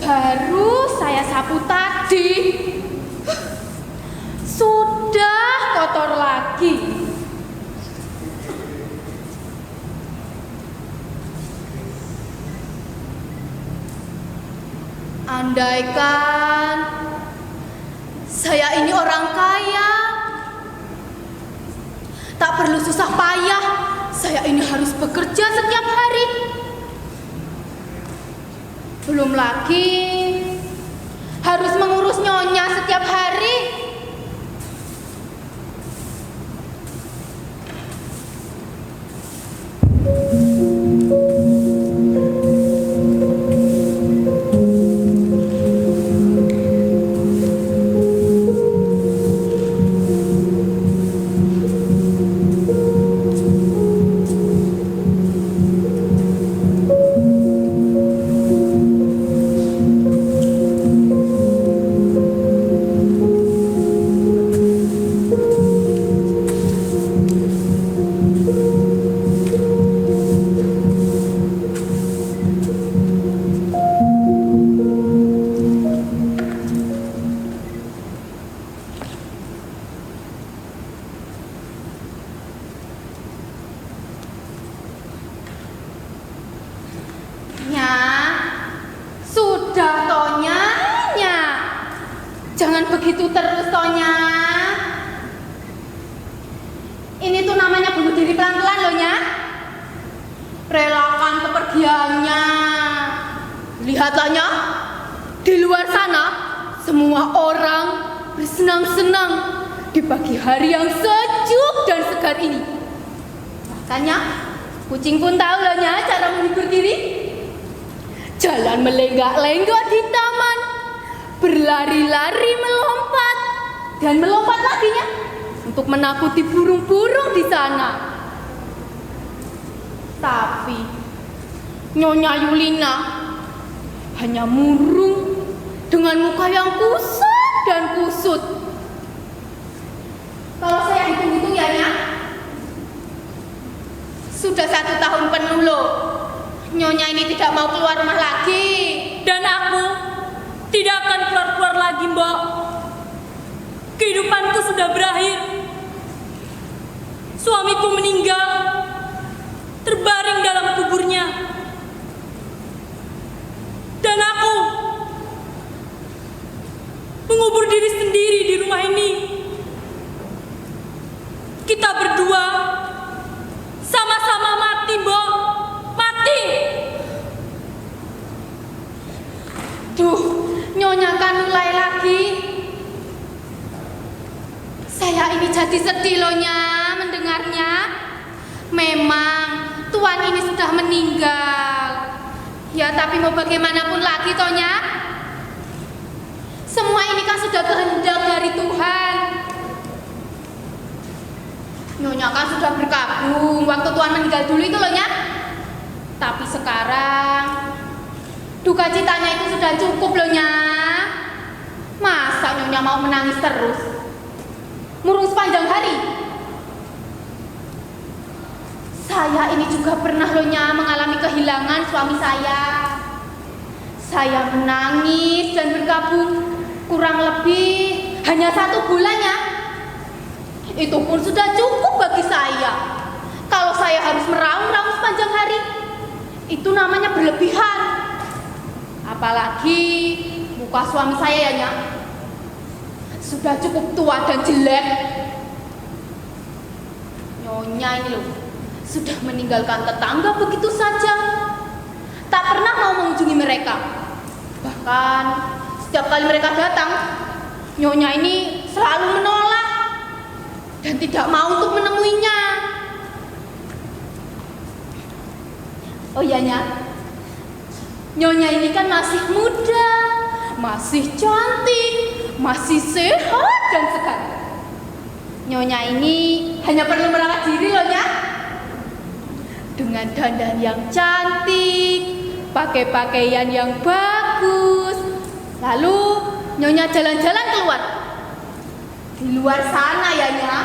Baru saya sapu tadi, sudah kotor lagi. Andaikan saya ini orang kaya, tak perlu susah payah, saya ini harus bekerja setiap hari. Belum lagi harus mengurus nyonya setiap hari. Jangan begitu terus, Tonya. Ini tuh namanya bunuh diri pelan-pelan loh, Nya. Relakan kepergiannya. Lihatlah, Nya. Di luar sana, semua orang bersenang-senang di pagi hari yang sejuk dan segar ini. Makanya, kucing pun tahu loh, Nya, cara menghibur diri. Jalan melenggak-lenggok di taman, berlari-lari melompat, dan melompat lagi ya, untuk menakuti burung-burung di sana. Tapi Nyonya Yulina hanya murung dengan muka yang kusut dan kusut. Kalau saya hitung-hitung ya, Nya, sudah 1 tahun penuh loh Nyonya ini tidak mau keluar rumah lagi. Dan aku tidak akan keluar-keluar lagi, Mbok. Kehidupanku sudah berakhir. Suamiku meninggal, terbaring dalam kuburnya. Dan aku mengubur diri sendiri di rumah ini. Kita berdua sama-sama mati, Mbok. Mati. Duh, Nyonya kan mulai lagi. Saya ini jadi sedih loh, Nya, mendengarnya. Memang Tuan ini sudah meninggal. Ya, tapi mau bagaimanapun lagi, Tonya. Semua ini kan sudah kehendak dari Tuhan. Nyonya kan sudah berkabung waktu Tuan meninggal dulu itu loh, Nya. Tapi sekarang duka citanya itu sudah cukup loh, Nya. Masa Nyonya mau menangis terus? Murung sepanjang hari? Saya ini juga pernah loh, Nya, mengalami kehilangan suami saya. Saya menangis dan berkabung kurang lebih hanya 1 bulan, Nya. Itu pun sudah cukup bagi saya. Kalau saya harus meraung-raung sepanjang hari, itu namanya berlebihan. Apalagi muka suami saya ya, Nya, sudah cukup tua dan jelek. Nyonya ini loh, sudah meninggalkan tetangga begitu saja. Tak pernah mau mengunjungi mereka. Bahkan setiap kali mereka datang, Nyonya ini selalu menolak dan tidak mau untuk menemuinya. Oh iya, Nya, Nyonya ini kan masih muda, masih cantik, masih sehat dan segar. Nyonya ini hanya perlu merawat diri loh, Nya. Dengan dandan yang cantik, pakai pakaian yang bagus. Lalu Nyonya jalan-jalan keluar. Di luar sana ya, Nya,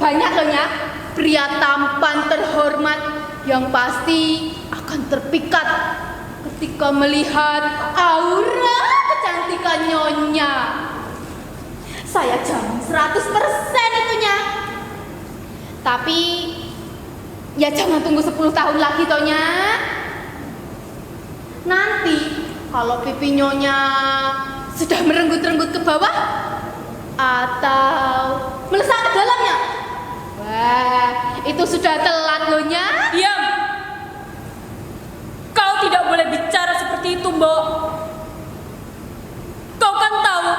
banyak loh, Nya, pria tampan terhormat yang pasti akan terpikat ketika melihat aura kecantikan Nyonya. Saya jamin 100% itunya. Tapi ya jangan tunggu 10 tahun lagi Tonya. Nanti kalau pipi Nyonya sudah merenggut-renggut ke bawah atau melesat ke dalamnya, wah, itu sudah telat loh Nya. Diam. Kau tidak boleh bicara seperti itu, Mbok. Kau kan tahu,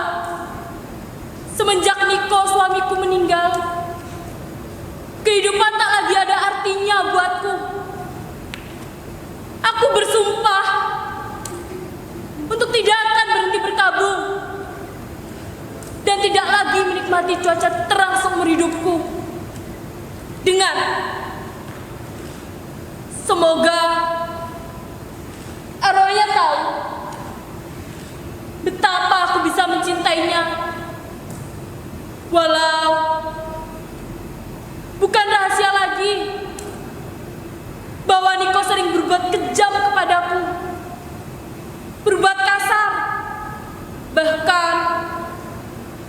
semenjak Niko suamiku meninggal, kehidupan tak lagi ada artinya buatku. Aku bersumpah untuk tidak akan berhenti berkabung dan tidak lagi menikmati cuaca terang seumur hidupku. Dengan semoga arwahnya tahu betapa aku bisa mencintainya, walau bukan rahasia lagi bahwa Niko sering berbuat kejam kepadaku, berbuat kasar, bahkan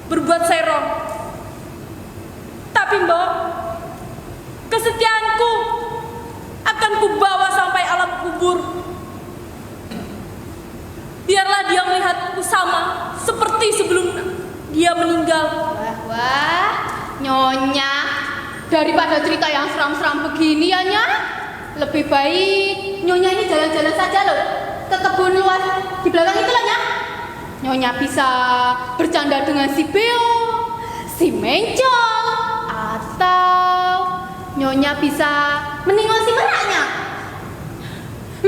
berbuat serong. Tapi Mbok, kesetiaanku akan kubawa sampai alam kubur. Biarlah dia melihatku sama seperti sebelum dia meninggal. Wah, Nyonya, daripada cerita yang seram-seram begini ya Nya, lebih baik Nyonya ini jalan-jalan saja loh ke kebun luas di belakang itu lah Nya. Nyonya bisa bercanda dengan si Beo, si Mencong, atau Nyonya bisa meninggal si meraknya.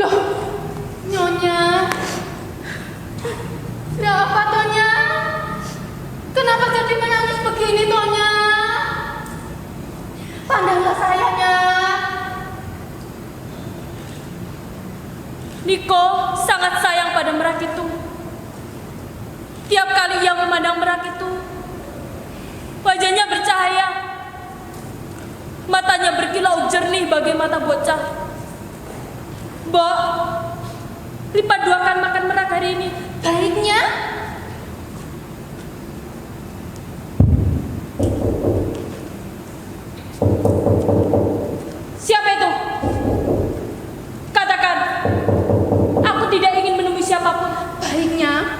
Loh, Nyonya, ada apa Tonya? Kenapa jadi menangis begini Tonya? Pandanglah sayanya. Niko sangat sayang pada merak itu. Tiap kali ia memandang merak itu, wajahnya bercahaya, matanya berkilau jernih bagai mata bocah. Mbok, lipat duakan makan merak hari ini. Baiknya. Siapa itu? Katakan. Aku tidak ingin menemui siapapun. Baiknya.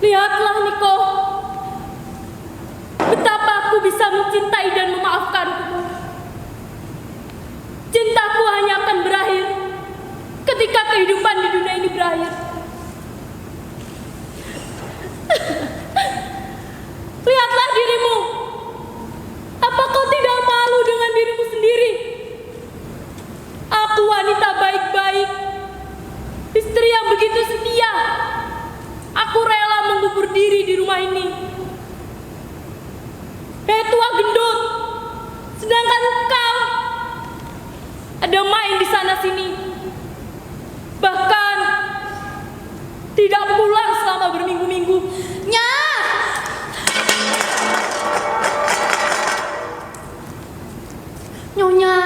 Lihatlah Niko, betapa aku bisa mencintai dan memaafkanmu. Cintaku hanya akan berakhir ketika kehidupan di dunia ini berakhir. Lihatlah dirimu. Apa kau tidak malu dengan dirimu sendiri? Aku wanita baik-baik, istri yang begitu setia. Aku rela mengubur diri di rumah ini. Hei tua gendut, sedangkan kau ada main di sana sini, bahkan tidak pulang selama berminggu-minggu. Nya. Nyonya,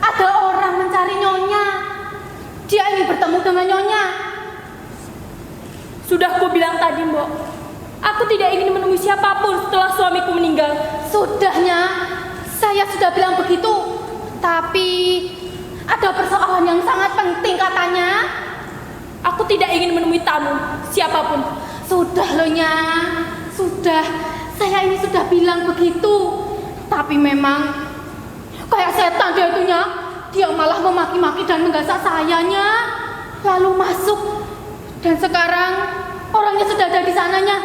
ada orang mencari Nyonya. Dia ingin bertemu dengan Nyonya. Sudah ku bilang tadi, Mbok, aku tidak ingin menemui siapapun setelah suamiku meninggal. Sudahnya, saya sudah bilang begitu. Tapi ada persoalan yang sangat penting katanya. Aku tidak ingin menemui tamu siapapun. Sudah loh Nya, sudah. Saya ini sudah bilang begitu. Tapi memang kayak setan dia itu Nya. Dia malah memaki-maki dan menggasak sayanya. Lalu masuk. Dan sekarang orangnya sudah ada di sananya.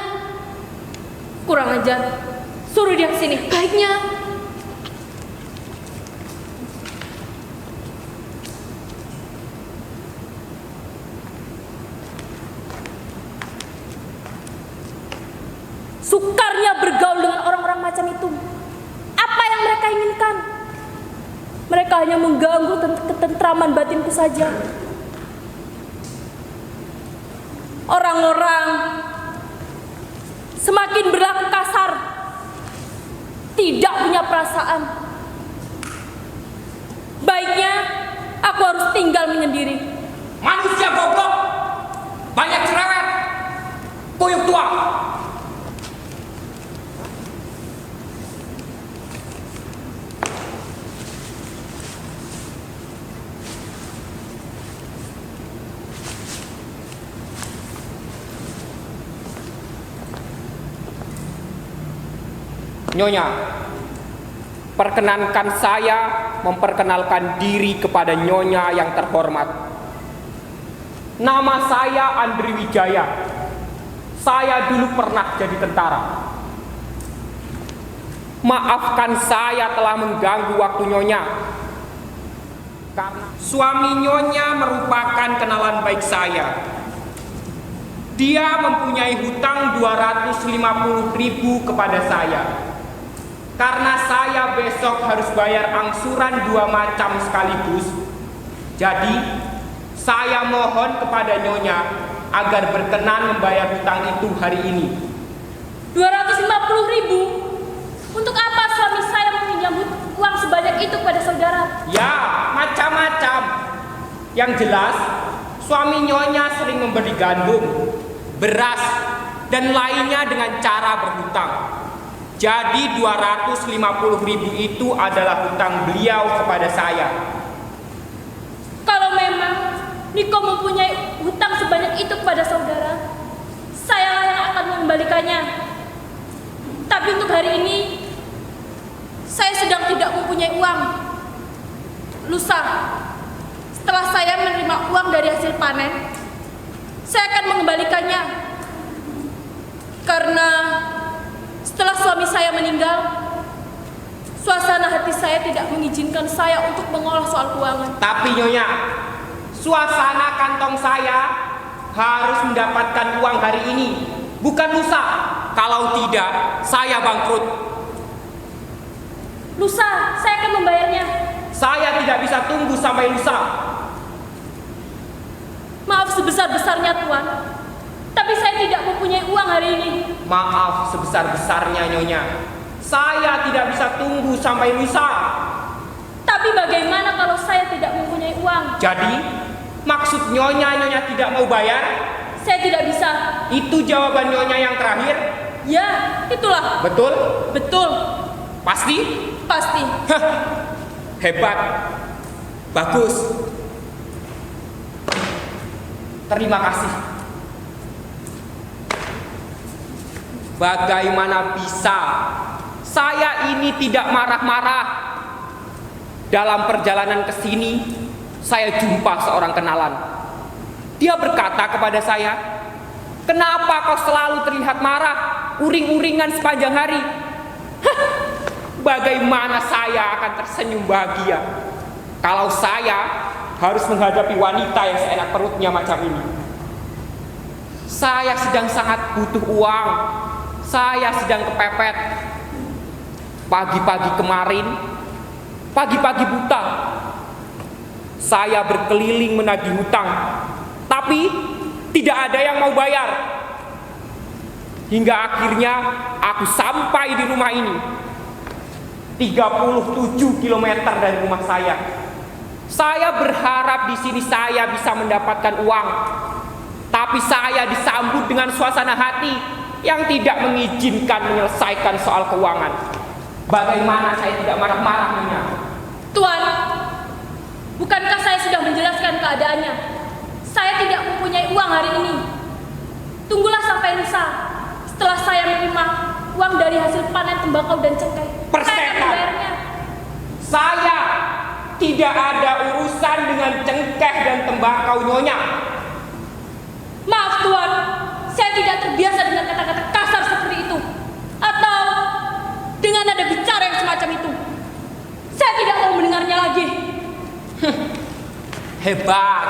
Kurang ajar. Suruh dia ke sini. Baiknya. Sukarnya bergaul dengan orang-orang macam itu. Apa yang mereka inginkan? Mereka hanya mengganggu ketentraman batinku saja. Orang-orang semakin berlaku kasar, tidak punya perasaan. Baiknya aku harus tinggal menyendiri. Manusia goblok, banyak cerewet, puyuk tua. Nyonya, perkenankan saya memperkenalkan diri kepada Nyonya yang terhormat. Nama saya Andri Wijaya. Saya dulu pernah jadi tentara. Maafkan saya telah mengganggu waktu Nyonya. Karena suami Nyonya merupakan kenalan baik saya. Dia mempunyai hutang 250.000 kepada saya. Karena saya besok harus bayar angsuran 2 macam sekaligus. Jadi, saya mohon kepada Nyonya agar berkenan membayar hutang itu hari ini. 250.000? Untuk apa suami saya meminjam uang sebanyak itu pada saudara? Ya, macam-macam. Yang jelas, suami Nyonya sering memberi gandum, beras, dan lainnya dengan cara berhutang. Jadi 250.000 itu adalah hutang beliau kepada saya. Kalau memang Niko mempunyai hutang sebanyak itu kepada saudara, saya yang akan mengembalikannya. Tapi untuk hari ini, saya sedang tidak mempunyai uang. Lusa, setelah saya menerima uang dari hasil panen, saya akan mengembalikannya. Karena setelah suami saya meninggal, suasana hati saya tidak mengizinkan saya untuk mengolah soal keuangan. Tapi Nyonya, suasana kantong saya harus mendapatkan uang hari ini, bukan lusa. Kalau tidak, saya bangkrut. Lusa, saya akan membayarnya. Saya tidak bisa tunggu sampai lusa. Maaf sebesar-besarnya Tuan, tapi saya tidak mempunyai uang hari ini. Maaf sebesar-besarnya Nyonya, saya tidak bisa tunggu sampai lusa. Tapi bagaimana kalau saya tidak mempunyai uang? Jadi, maksud Nyonya tidak mau bayar? Saya tidak bisa. Itu jawaban Nyonya yang terakhir? Ya, itulah. Betul? Betul. Pasti? Pasti. Hah, hebat. Bagus. Terima kasih. Bagaimana bisa saya ini tidak marah-marah? Dalam perjalanan ke sini, saya jumpa seorang kenalan. Dia berkata kepada saya, "Kenapa kau selalu terlihat marah, uring-uringan sepanjang hari?" Hah, bagaimana saya akan tersenyum bahagia kalau saya harus menghadapi wanita yang seenak perutnya macam ini? Saya sedang sangat butuh uang. Saya sedang kepepet. Pagi-pagi kemarin, pagi-pagi buta, saya berkeliling menagih hutang, tapi tidak ada yang mau bayar. Hingga akhirnya aku sampai di rumah ini, 37 km dari rumah saya. Saya berharap di sini saya bisa mendapatkan uang, tapi saya disambut dengan suasana hati yang tidak mengizinkan menyelesaikan soal keuangan. Bagaimana saya tidak marah-marah, Nyonya? Tuan, bukankah saya sudah menjelaskan keadaannya? Saya tidak mempunyai uang hari ini. Tunggulah sampai lusa. Setelah saya menerima uang dari hasil panen tembakau dan cengkeh, saya akan membayarnya. Saya tidak ada urusan dengan cengkeh dan tembakau, Nyonya. Maaf Tuan, saya tidak terbiasa dengan kata-kata kasar seperti itu, atau dengan nada bicara yang semacam itu. Saya tidak mau mendengarnya lagi. Hebat.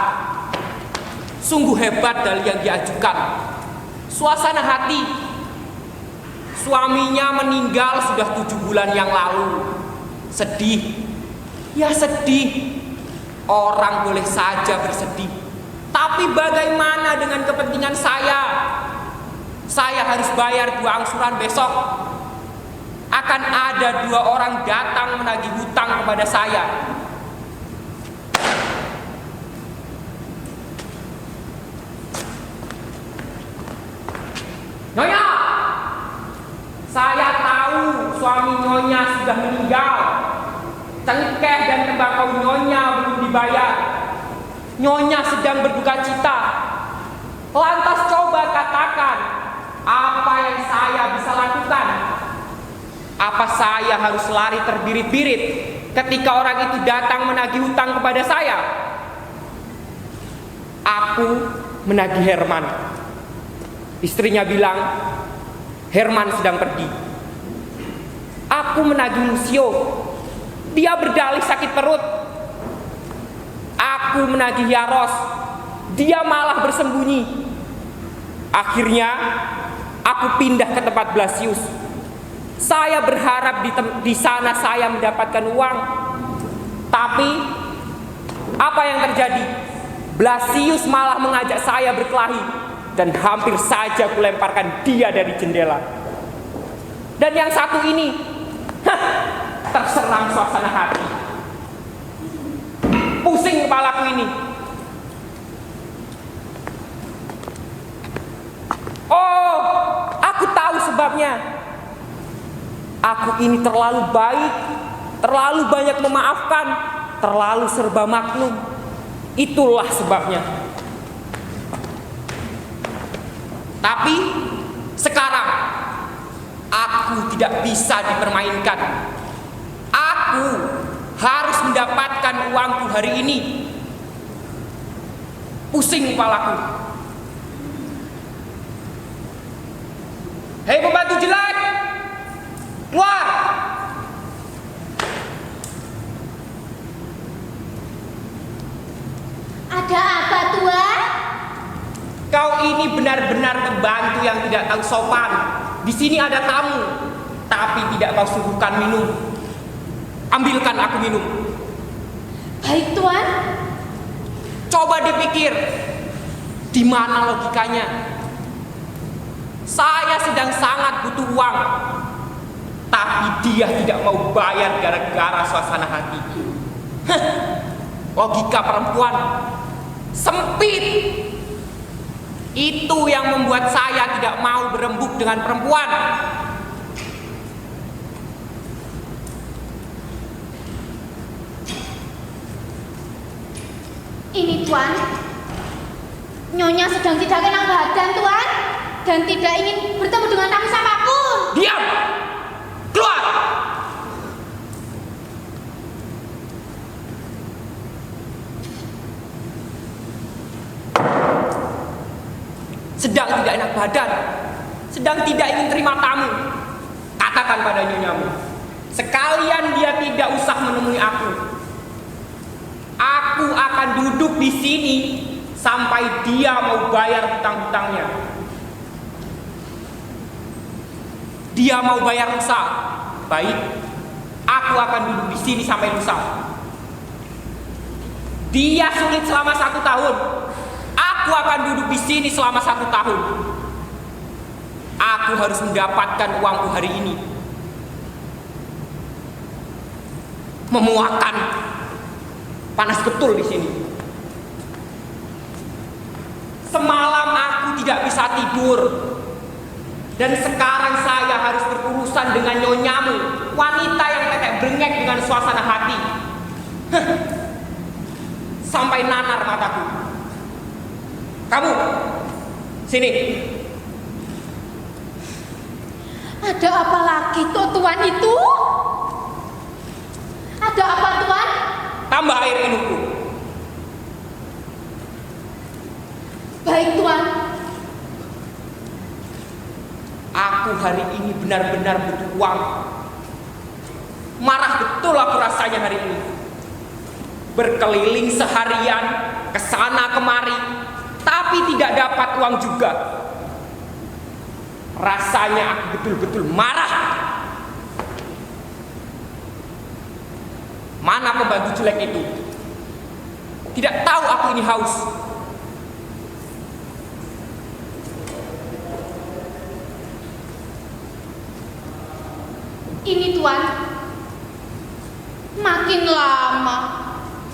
Sungguh hebat dalih yang diajukan. Suasana hati. Suaminya meninggal sudah 7 bulan yang lalu. Sedih. Ya sedih. Orang boleh saja bersedih. Tapi bagaimana dengan kepentingan saya? Saya harus bayar 2 angsuran besok. Akan ada 2 orang datang menagih hutang kepada saya. Nyonya, saya tahu suami Nyonya sudah meninggal. Cengkeh dan tembakau Nyonya belum dibayar. Nyonya sedang berduka cita. Lantas coba katakan, apa yang saya bisa lakukan? Apa saya harus lari terbirit-birit ketika orang itu datang menagih hutang kepada saya? Aku menagih Herman. Istrinya bilang, Herman sedang pergi. Aku menagih Lucio. Dia berdalih sakit perut. Aku menagih Yaros. Dia malah bersembunyi. Akhirnya, aku pindah ke tempat Blasius. Saya berharap di sana saya mendapatkan uang. Tapi, apa yang terjadi? Blasius malah mengajak saya berkelahi. Dan hampir saja kulemparkan dia dari jendela. Dan yang satu ini, terserang suasana hati. Pusing kepalaku ini. Oh, aku tahu sebabnya. Aku ini terlalu baik, terlalu banyak memaafkan, terlalu serba maklum. Itulah sebabnya. Tapi sekarang aku tidak bisa dipermainkan. Aku harus mendapatkan uangku hari ini. Pusing kepalaku. Hei pembantu jelek, keluar! Ada apa, Tuan? Kau ini benar-benar pembantu yang tidak tahu sopan. Di sini ada tamu, tapi tidak kau suguhkan minum. Ambilkan aku minum. Baik, Tuan. Coba dipikir, di mana logikanya? Saya sedang sangat butuh uang, tapi dia tidak mau bayar gara-gara suasana hati. Logika perempuan sempit. Itu yang membuat saya tidak mau berembuk dengan perempuan. Ini, Tuan. Nyonya sedang tidak enak badan, Tuan. Dan tidak ingin bertemu dengan tamu siapapun. Diam! Keluar! Sedang tidak enak badan, sedang tidak ingin terima tamu. Katakan pada nyonya, sekalian dia tidak usah menemui aku. Aku akan duduk di sini sampai dia mau bayar hutang-hutangnya. Dia mau bayar lusa, baik. Aku akan duduk di sini sampai lusa. Dia sulit selama 1 tahun. Aku akan duduk di sini selama 1 tahun. Aku harus mendapatkan uangku hari ini. Memuakan. Panas betul di sini. Semalam aku tidak bisa tidur. Dan sekarang saya harus berurusan dengan nyonyamu, wanita yang tetek brengek dengan suasana hati. Sampai nanar mataku. Kamu, sini. Ada apa lagi tuh, Tuan itu? Ada apa, Tuan? Tambah air minumku. Baik, Tuan. Aku hari ini benar-benar butuh uang. Marah betul aku rasanya hari ini. Berkeliling seharian, kesana kemari, tapi tidak dapat uang juga. Rasanya aku betul-betul marah. Mana pembantu jelek itu? Tidak tahu aku ini haus. ini, Tuan. Makin lama,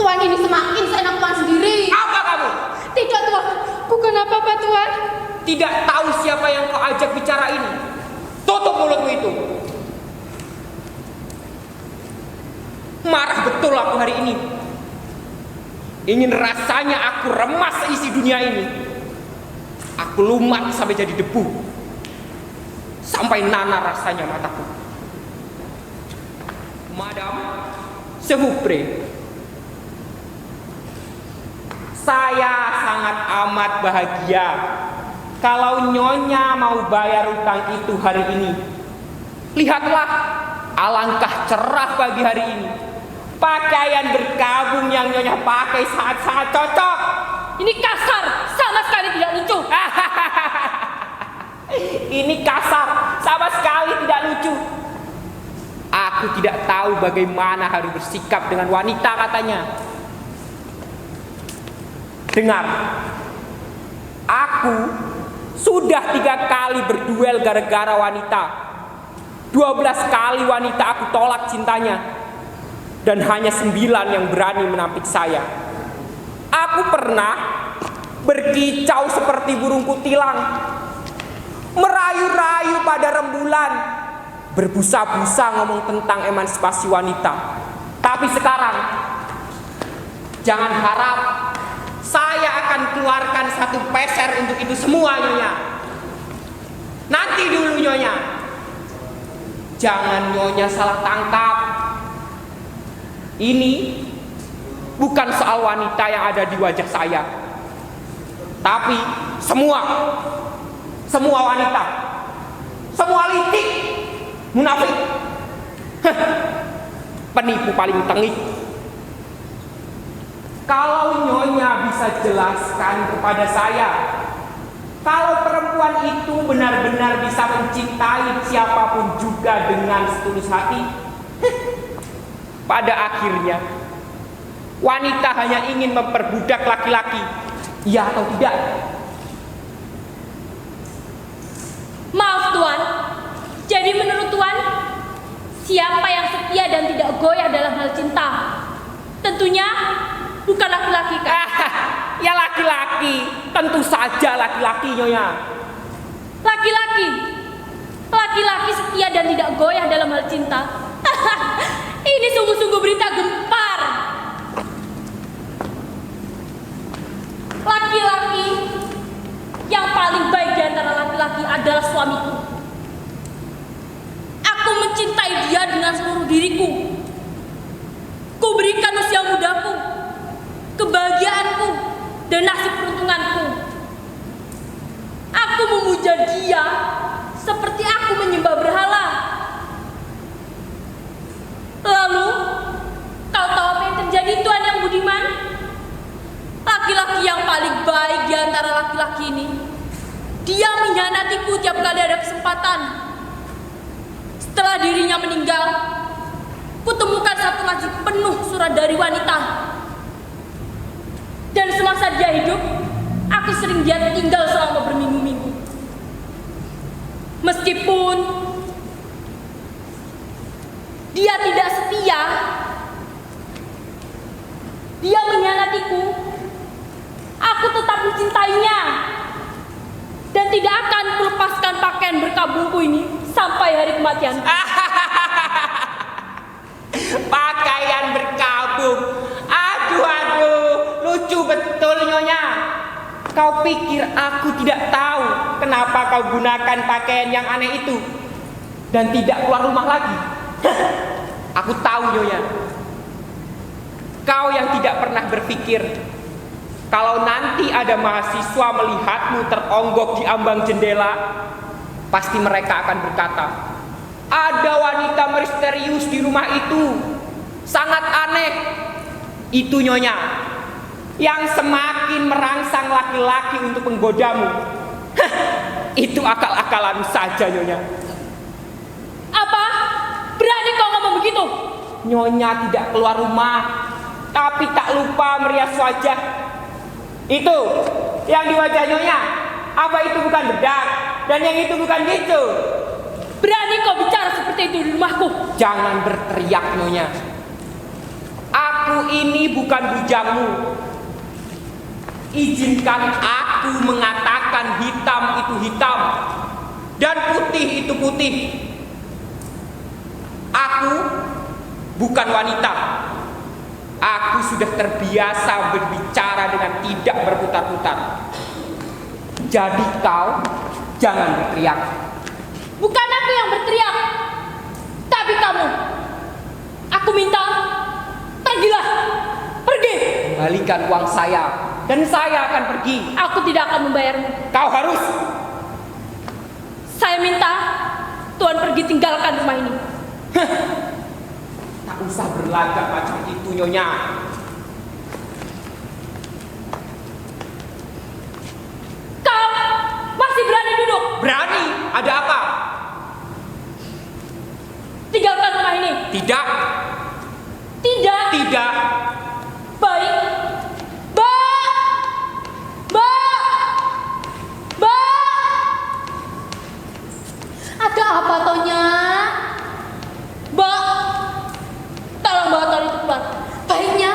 Tuan ini semakin seenak Tuan sendiri. Apa kamu? Tidak, Tuan. Bukan apa-apa, Tuan. Tidak tahu siapa yang kau ajak bicara ini. Tutup mulutmu itu. Marah betul aku hari ini. Ingin rasanya aku remas seisi dunia ini. Aku lumat sampai jadi debu. Sampai nana rasanya mataku. Madam, s'il vous plaît. Saya sangat amat bahagia kalau Nyonya mau bayar utang itu hari ini. Lihatlah, alangkah cerah pagi hari ini. Pakaian berkabung yang Nyonya pakai sangat-sangat cocok. Ini kasar, sama sekali tidak lucu. Ini kasar, sama sekali tidak lucu. Aku tidak tahu bagaimana harus bersikap dengan wanita, katanya. Dengar, aku sudah 3 kali berduel gara-gara wanita. 12 kali wanita aku tolak cintanya. Dan hanya 9 yang berani menampik saya. Aku pernah berkicau seperti burung kutilang, merayu-rayu pada rembulan, berbusa-busa ngomong tentang emansipasi wanita. Tapi sekarang, jangan harap saya akan keluarkan 1 peser untuk itu semua, Nyonya. Nanti dulu, Nyonya. Jangan Nyonya salah tangkap. Ini bukan soal wanita yang ada di wajah saya, tapi semua wanita, semua licik, munafik, penipu paling tengik. Kalau Nyonya bisa jelaskan kepada saya, kalau perempuan itu benar-benar bisa mencintai siapapun juga dengan setulus hati, pada akhirnya wanita hanya ingin memperbudak laki-laki, iya atau tidak? Maaf, Tuan. Jadi menurut Tuan, siapa yang setia dan tidak goyah dalam hal cinta? Tentunya bukan laki-laki, kan? Ya laki-laki, tentu saja laki-laki, Nyonya. Laki-laki setia dan tidak goyah dalam hal cinta. Ini sungguh-sungguh berita gempar. Laki-laki yang paling baik di antara laki-laki adalah suamiku. Aku mencintai dia dengan seluruh diriku. Ku berikan usia mudaku, kebahagiaanku, dan nasib peruntunganku. Aku memuja dia seperti aku menyembah berhala. Lalu, kau tahu apa yang terjadi, Tuan yang budiman? Laki-laki yang paling baik di antara laki-laki ini, dia mengkhianatiku tiap kali ada kesempatan. Setelah dirinya meninggal, kutemukan 1 laci penuh surat dari wanita. Dan semasa dia hidup, aku sering dia tinggal selama berminggu-minggu. Meskipun dia tidak setia, dia mengkhianatiku, aku tetap mencintainya dan tidak akan melepaskan pakaian berkabungku ini sampai hari kematian. Pakaian berkabung. Aduh, lucu betul, Nyonya. Kau pikir aku tidak tahu kenapa kau gunakan pakaian yang aneh itu dan tidak keluar rumah lagi? Aku tahu, Nyonya. Kau yang tidak pernah berpikir kalau nanti ada mahasiswa melihatmu teronggok di ambang jendela, pasti mereka akan berkata, ada wanita misterius di rumah itu, sangat aneh. Itu, Nyonya, yang semakin merangsang laki-laki untuk menggodamu. Itu akal-akalan saja, Nyonya. Apa? Berani kau ngomong begitu? Nyonya tidak keluar rumah, tapi tak lupa merias wajah. Itu yang di wajah Nyonya, apa itu bukan bedak? Dan yang itu bukan gitu? Berani kau bicara seperti itu di rumahku? Jangan berteriak, Nyonya. Aku ini bukan bujangmu. Izinkan aku mengatakan hitam itu hitam dan putih itu putih. Aku bukan wanita. Aku sudah terbiasa berbicara dengan tidak berputar-putar. Jadi kau jangan berteriak. Bukan aku yang berteriak, tapi kamu. Aku minta, pergilah, pergi. Kembalikan uang saya dan saya akan pergi. Aku tidak akan membayarmu. Kau harus. Saya minta Tuan pergi tinggalkan rumah ini. Tak usah berlagak macam itu, Nyonya. Kau masih berani duduk? Berani? Ada apa? Tinggalkan rumah ini. Tidak. Tidak. Tidak. Baik. Mbak! Mbak! Mbak! Ada apa, Tonya? Mbak! Tolong bawa Tuan itu keluar. Baiknya.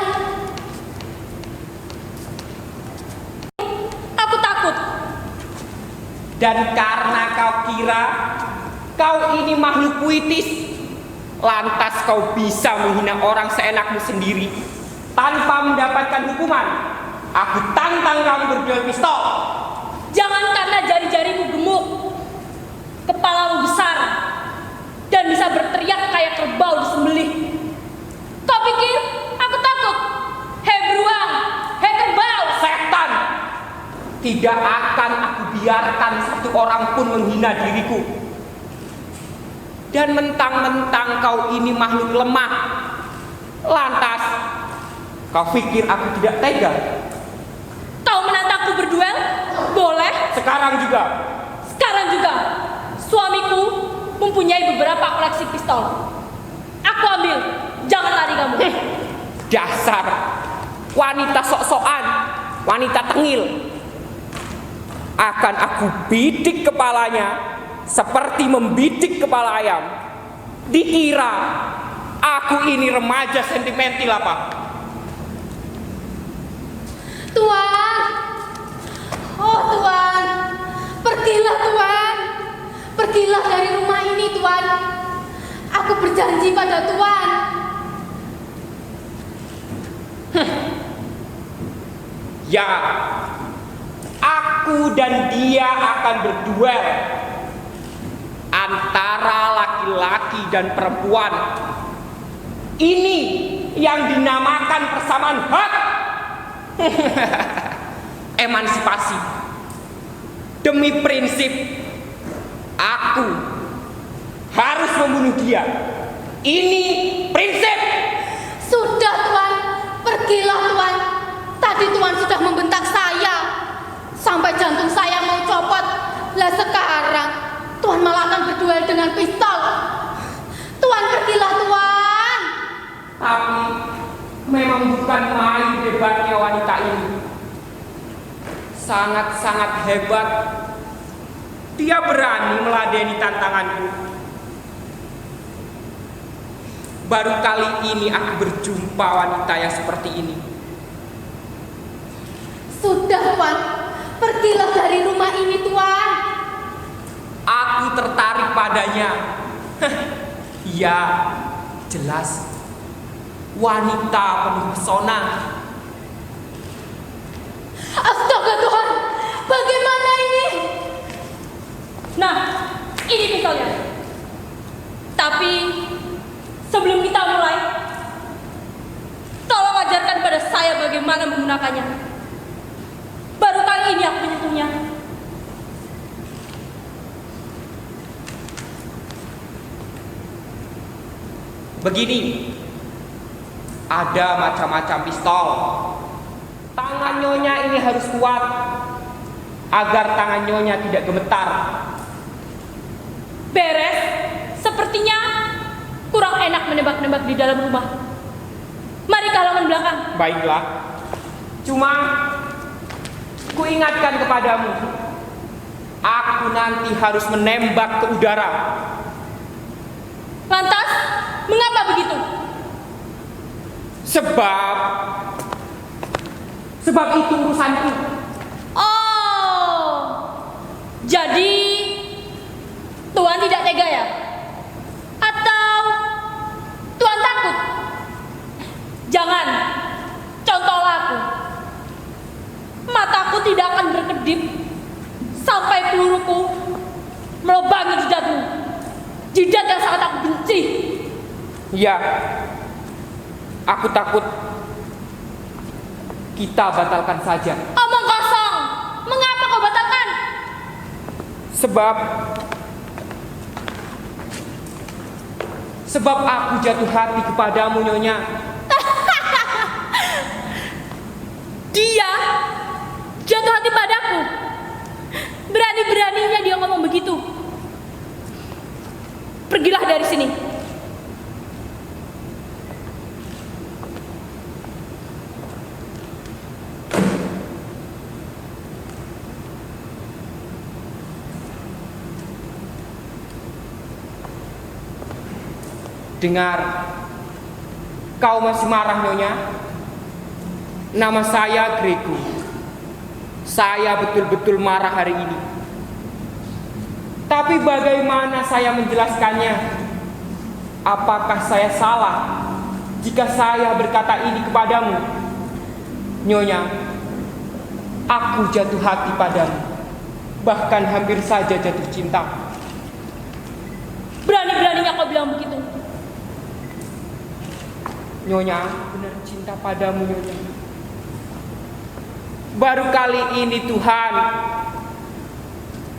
Aku takut. Dan karena kau kira kau ini makhluk puitis, lantas kau bisa menghina orang seenakmu sendiri tanpa mendapatkan hukuman. Aku tantang kamu berduel pistol. Jangan karena jari-jarimu gemuk, kepalamu besar, dan bisa berteriak kayak kerbau disembelih. Kau pikir aku takut? Hei beruang, hei kerbau. Setan! Tidak akan aku biarkan satu orang pun menghina diriku. Dan mentang-mentang kau ini makhluk lemah, lantas kau pikir aku tidak tega? Kau menantangku berduel? Boleh. Sekarang juga. Sekarang juga. Suamiku mempunyai beberapa koleksi pistol. Aku ambil. Jangan lari kamu. Dasar wanita sok-sokan, wanita tengil. Akan aku bidik kepalanya seperti membidik kepala ayam. Dikira aku ini remaja sentimental apa? Tuan. Oh, Tuan. Pergilah, Tuan. Pergilah dari rumah ini, Tuan. Aku berjanji pada Tuan. Ya, aku dan dia akan berduel antara laki-laki dan perempuan. Ini yang dinamakan persamaan hak. Emansipasi. Demi prinsip, aku harus membunuh dia. Ini prinsip. Sudah, Tuan. Pergilah, Tuan. Tadi Tuan sudah membentak saya sampai jantung saya mau copot. Lah sekarang Tuan malah akan berduel dengan pistol. Tuan, pergilah, Tuan. Tapi memang bukan main hebatnya wanita ini. Sangat-sangat hebat. Dia berani meladeni tantanganku. Baru kali ini aku berjumpa wanita yang seperti ini. Sudah, Tuan. Pergilah dari rumah ini, Tuan. Aku tertarik padanya. Iya, jelas. Wanita penuh pesona. Astaga, Tuhan. Bagaimana ini? Nah, ini pistolnya. Tapi sebelum kita mulai, tolong ajarkan pada saya bagaimana menggunakannya. Baru kali ini aku menyentuhnya. Begini, ada macam-macam pistol. Tangan Nyonya ini harus kuat agar tangan Nyonya tidak gemetar. Beres. Sepertinya kurang enak menembak-nembak di dalam rumah. Mari ke halaman belakang. Baiklah. Cuma ku ingatkan kepadamu, aku nanti harus menembak ke udara. Lantas, mengapa begitu? Sebab itu urusanku. Oh, jadi Tuhan tidak tega ya? Atau Tuhan takut? Jangan, contohlah aku. Mataku tidak akan berkedip sampai peluruku melubangi jidatmu. Jidat yang sangat aku benci. Ya, aku takut. Kita batalkan saja. Omong kosong. Mengapa kau batalkan? Sebab aku jatuh hati kepadamu, Nyonya. Dia jatuh hati padaku. Berani-beraninya dia ngomong begitu. Pergilah dari sini. Dengar, kau masih marah, Nyonya? Nama saya Grego. Saya betul-betul marah hari ini. Tapi bagaimana saya menjelaskannya? Apakah saya salah jika saya berkata ini kepadamu? Nyonya, aku jatuh hati padamu. Bahkan hampir saja jatuh cinta. Berani-beraninya kau bilang begitu. Nyonya, benar cinta padamu, Nyonya. Baru kali ini Tuhan,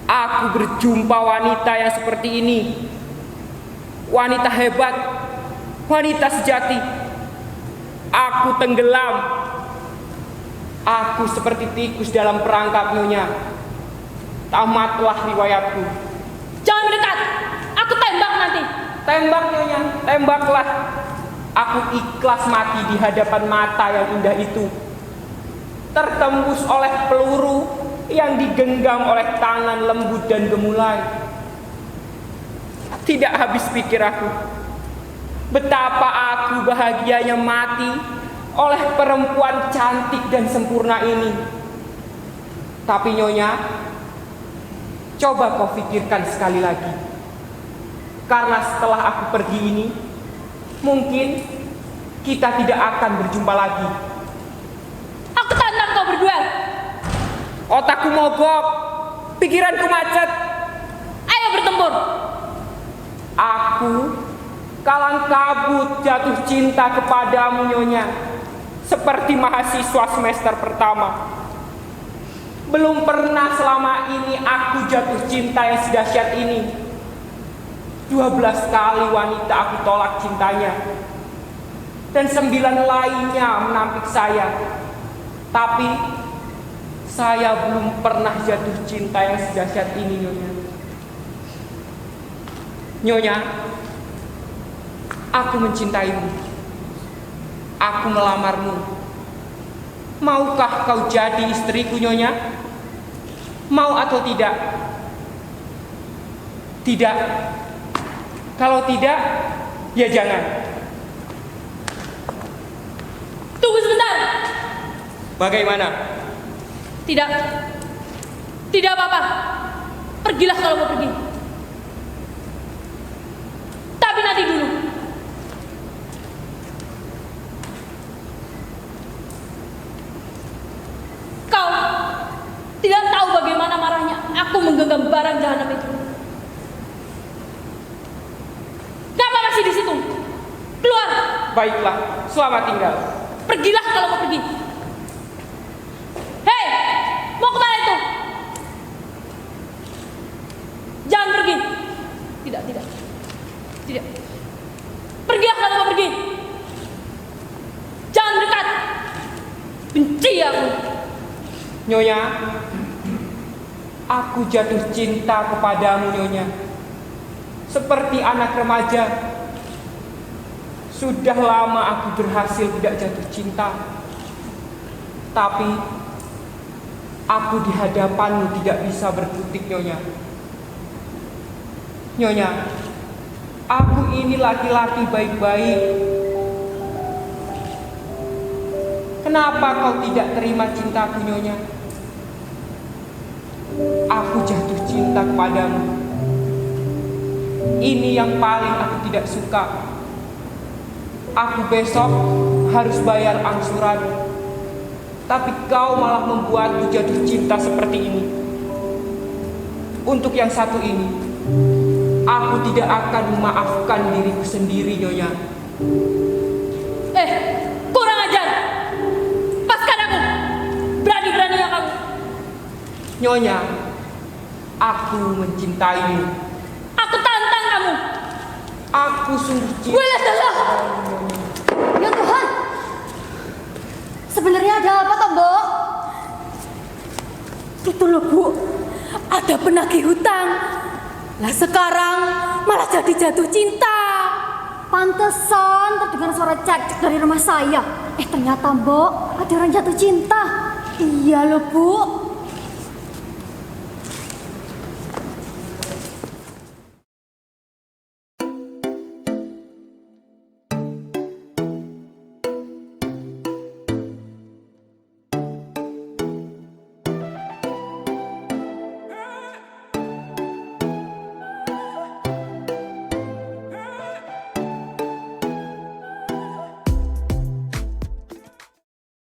aku berjumpa wanita yang seperti ini. Wanita hebat, wanita sejati. Aku tenggelam. Aku seperti tikus dalam perangkap, Nyonya. Tamatlah riwayatku. Jangan mendekat. Aku tembak nanti. Tembak, Nyonya, tembaklah. Aku ikhlas mati di hadapan mata yang indah itu, tertembus oleh peluru yang digenggam oleh tangan lembut dan gemulai. Tidak habis pikir aku betapa aku bahagianya mati oleh perempuan cantik dan sempurna ini. Tapi Nyonya, coba kau pikirkan sekali lagi. Karena setelah aku pergi ini, mungkin kita tidak akan berjumpa lagi. Aku tantang kau berduel. Otakku mogok, pikiranku macet. Ayo bertempur. Aku kalang kabut jatuh cinta kepadamu, Nyonya. Seperti mahasiswa semester pertama. Belum pernah selama ini aku jatuh cinta yang sedahsyat ini. 12 kali wanita aku tolak cintanya, dan 9 lainnya menampik saya. Tapi saya belum pernah jatuh cinta yang sedahsyat ini, Nyonya. Nyonya, aku mencintaimu. Aku melamarmu. Maukah kau jadi istriku, Nyonya? Mau atau tidak? Tidak. Kalau tidak, ya jangan. Tunggu sebentar. Bagaimana? Tidak. Tidak apa-apa. Pergilah kalau mau pergi. Tapi nanti dulu. Kau tidak tahu bagaimana marahnya aku menggenggam barang jahanam itu. Kenapa masih di situ? Keluar. Baiklah, selamat tinggal. Pergilah kalau mau pergi. Hei, mau kemana itu? Jangan pergi. Tidak. Pergilah kalau mau pergi. Jangan dekat. Benci aku. Nyonya, aku jatuh cinta kepadamu, Nyonya. Seperti anak remaja. Sudah lama aku berhasil tidak jatuh cinta. Tapi aku di hadapanmu tidak bisa berkutik, Nyonya. Nyonya, Aku ini laki-laki baik-baik. Kenapa kau tidak terima cintaku, Nyonya? Aku jatuh cinta kepadamu. Ini yang paling aku tidak suka. Aku besok harus bayar angsuran, tapi kau malah membuatku jatuh cinta seperti ini. Untuk yang satu ini, aku tidak akan memaafkan diriku sendiri, Nyonya. Kurang ajar. Lepaskan aku. Berani-beraninya kamu. Nyonya, aku mencintaimu. Aku tantang kamu. Aku sungguh cinta. Wilayah Dalah! Ya Tuhan! Sebenarnya ada apa toh, Mbok? Itu loh, Bu. Ada penagih hutang. Lah sekarang malah jadi jatuh cinta. Pantesan terdengar suara cek dari rumah saya. Ternyata Mbok ada orang jatuh cinta. Iya loh, Bu.